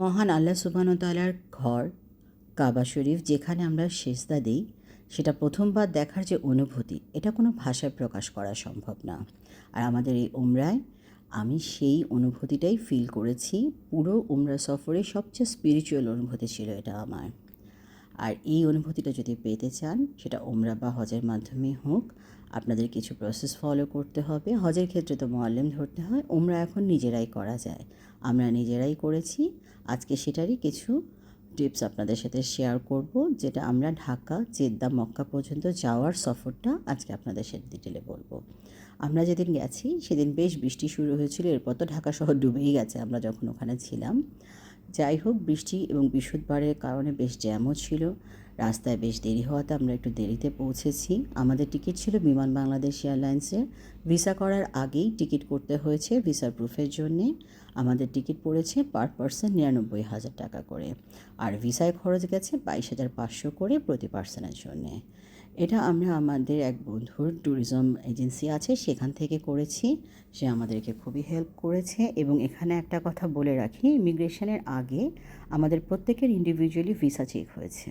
মহান আল্লাহ সুবহানাহু ওয়া তাআলার ঘর কাবা শরীফ যেখানে আমরা সিজদা দিই, সেটা প্রথমবার দেখার যে অনুভূতি, এটা কোনো ভাষায় প্রকাশ করা সম্ভব না। আর আমাদের এই উমরায় আমি সেই অনুভূতিটাই ফিল করেছি। পুরো উমরা সফরে সবচেয়ে স্পিরিচুয়াল অনুভূতি ছিল এটা আমার। আর এই অনুভূতিটা যদি পেতে চান, সেটা উমরা বা হজের মাধ্যমে হোক, আপনাদের কিছু প্রসেস ফলো করতে হবে। হজের ক্ষেত্রে তো মুআল্লিম ধরতে হয়, উমরা এখন নিজেরাই করা যায়। আমরা নিজেরাই করেছি। আজকে সেটারই কিছু টিপস আপনাদের সাথে শেয়ার করব, যেটা আমরা ঢাকা, জেদ্দা, মক্কা পর্যন্ত যাওয়ার সফরটা আজকে আপনাদের সাথে ডিটেলে বলবো। আমরা যেদিন গেছি সেদিন বেশ বৃষ্টি শুরু হয়েছিল, এরপর তো ঢাকা শহর ডুবেই গেছে আমরা যখন ওখানে ছিলাম। যাই হোক, বৃষ্টি এবং বৃষ্টিপাতের কারণে বেশ জ্যামও ছিল। রাস্তায় বেশ দেরি হওয়াতে আমরা একটু দেরিতে পৌঁছেছি। আমাদের টিকিট ছিল বিমান বাংলাদেশ এয়ারলাইন্সের। ভিসা করার আগেই টিকিট করতে হয়েছে ভিসা প্রুফের জন্যে। আমাদের টিকিট পড়েছে পার পার্সন ৯৯,০০০ টাকা করে, আর ভিসায় খরচ গেছে ২২,৫০০ করে প্রতি পার্সনের জন্যে। এটা আমরা আমাদের এক বন্ধুর ট্যুরিজম এজেন্সি আছে সেখান থেকে করেছি। সে আমাদেরকে খুবই হেল্প করেছে। এবং এখানে একটা কথা বলে রাখি, ইমিগ্রেশনের আগে আমাদের প্রত্যেকের ইন্ডিভিজুয়ালি ভিসা চেক হয়েছে।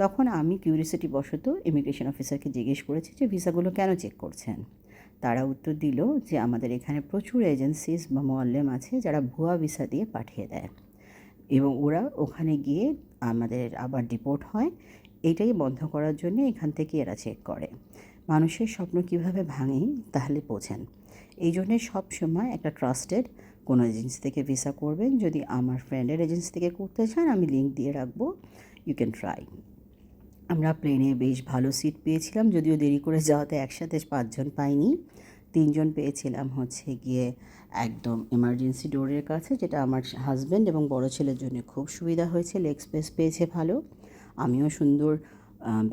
তখন আমি কিউরিওসিটি বশত ইমিগ্রেশন অফিসারকে জিজ্ঞেস করেছি যে ভিসাগুলো কেন চেক করছেন। তারা উত্তর দিল যে আমাদের এখানে প্রচুর এজেন্সিস বা মুআল্লিম আছে যারা ভুয়া ভিসা দিয়ে পাঠিয়ে দেয়, এবং ওরা ওখানে গিয়ে আমাদের আবার ডিপোর্ট হয়। এটাই বন্ধ করার জন্য এখান থেকে এরা চেক করে। মানুষের স্বপ্ন কিভাবে ভাঙে তাহলে বোঝেন। এই জন্যে সবসময় একটা ট্রাস্টেড কোনো এজেন্সি থেকে ভিসা করবেন। যদি আমার ফ্রেন্ডের এজেন্সি থেকে করতে চান, আমি লিঙ্ক দিয়ে রাখবো, ইউ ক্যান ট্রাই। আমরা প্লেনে বেশ ভালো সিট পেয়েছিলাম, যদিও দেরি করে যাওয়াতে একসাথে ৫ জন পাইনি। ৩ জন পেয়েছিলাম হচ্ছে গিয়ে একদম এমার্জেন্সি ডোরের কাছে, যেটা আমার হাজব্যান্ড এবং বড় ছেলের জন্য খুব সুবিধা হয়েছে। লেগ স্পেস পেয়েছে ভালো। আমিও সুন্দর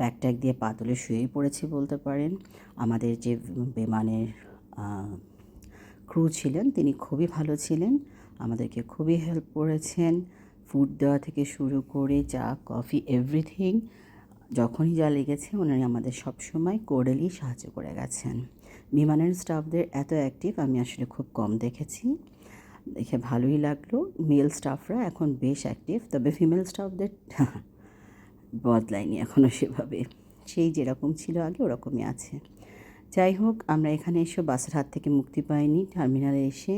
ব্যাগ ট্যাগ দিয়ে পা তুলে শুয়েই পড়েছি বলতে পারেন। আমাদের যে বিমানের ক্রু ছিলেন তিনি খুবই ভালো ছিলেন, আমাদেরকে খুবই হেল্প করেছেন। ফুড দেওয়া থেকে শুরু করে চা, কফি, এভরিথিং যখনই যা লেগেছে ওনারা আমাদের সবসময় কোর্ডিয়ালি সাহায্য করে গেছেন। বিমানের স্টাফদের এত অ্যাক্টিভ আমি আসলে খুব কম দেখেছি, দেখে ভালোই লাগলো। মেল স্টাফরা এখন বেশ অ্যাক্টিভ, তবে ফিমেল স্টাফদের বদলায়নি এখনও সেভাবে, সেই যেরকম ছিল আগে ওরকমই আছে। যাই হোক, আমরা এখানে এসে বাসের হাত থেকে মুক্তি পাইনি। টার্মিনালে এসে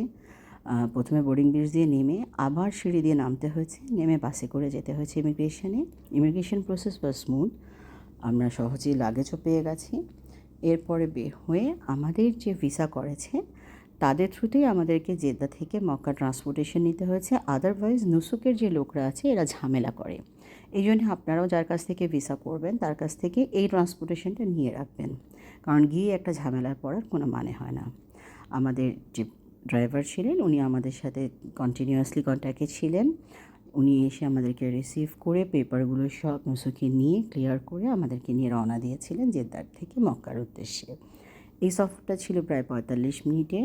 প্রথমে বোর্ডিং ব্রিজ দিয়ে নেমে আবার সিঁড়ি দিয়ে নামতে হয়েছে, নেমে বাসে করে যেতে হয়েছে ইমিগ্রেশনে। ইমিগ্রেশন প্রসেস বা স্মুথ, আমরা সহজেই লাগেজও পেয়ে গেছি। এরপরে বের হয়ে আমাদের যে ভিসা করেছে তাদের থ্রুতেই আমাদেরকে জেদ্দা থেকে মক্কা ট্রান্সপোর্টেশন নিতে হয়েছে। আদারওয়াইজ নুসুকের যে লোকরা আছে এরা ঝামেলা করে। এই জন্য আপনারাও যার কাছ থেকে ভিসা করবেন তার কাছ থেকে এই ট্রান্সপোর্টেশনটা নিয়ে রাখবেন, কারণ গিয়ে একটা ঝামেলার পড়ার কোনো মানে হয় না। আমাদের যে ড্রাইভার ছিলেন উনি আমাদের সাথে কন্টিনিউয়াসলি কন্ট্যাক্টে ছিলেন। উনি এসে আমাদেরকে রিসিভ করে পেপারগুলো সব নুসুকে নিয়ে ক্লিয়ার করে আমাদেরকে নিয়ে রওনা দিয়েছিলেন জেদ্দার থেকে মক্কার উদ্দেশ্যে। এই সফরটা ছিল প্রায় ৪৫ মিনিটে,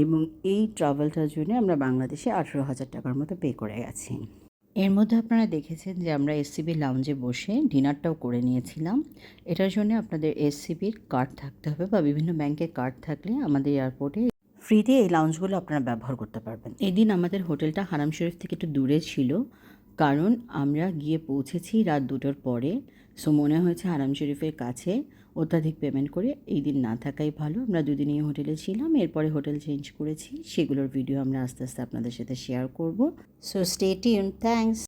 এবং এই ট্রাভেলটার জন্য আমরা বাংলাদেশে ১৮,০০০ টাকার মতো পে করে গেছি। এর মধ্যে আপনারা দেখেছেন যে আমরা এসসিবি লাউঞ্জে বসে ডিনারটাও করে নিয়েছিলাম। এটার জন্য আপনাদের এসসিবির কার্ড থাকতে হবে, বা বিভিন্ন ব্যাংকের কার্ড থাকলে আমাদের এয়ারপোর্টে ফ্রিতে এই লাউঞ্জগুলো আপনারা ব্যবহার করতে পারবেন। এদিন আমাদের হোটেলটা হারাম শরীফ থেকে একটু দূরে ছিল, কারণ আমরা গিয়ে পৌঁছেছি রাত ২টোর পরে। সো মনে হয়েছে হারাম শরীফের কাছে অত্যাধিক পেমেন্ট করে এই দিন না থাকাই ভালো। আমরা দুদিন এই হোটেলে ছিলাম, এরপরে হোটেল চেঞ্জ করেছি। সেগুলোর ভিডিও আমরা আস্তে আস্তে আপনাদের সাথে শেয়ার করব। So stay tune, thanks.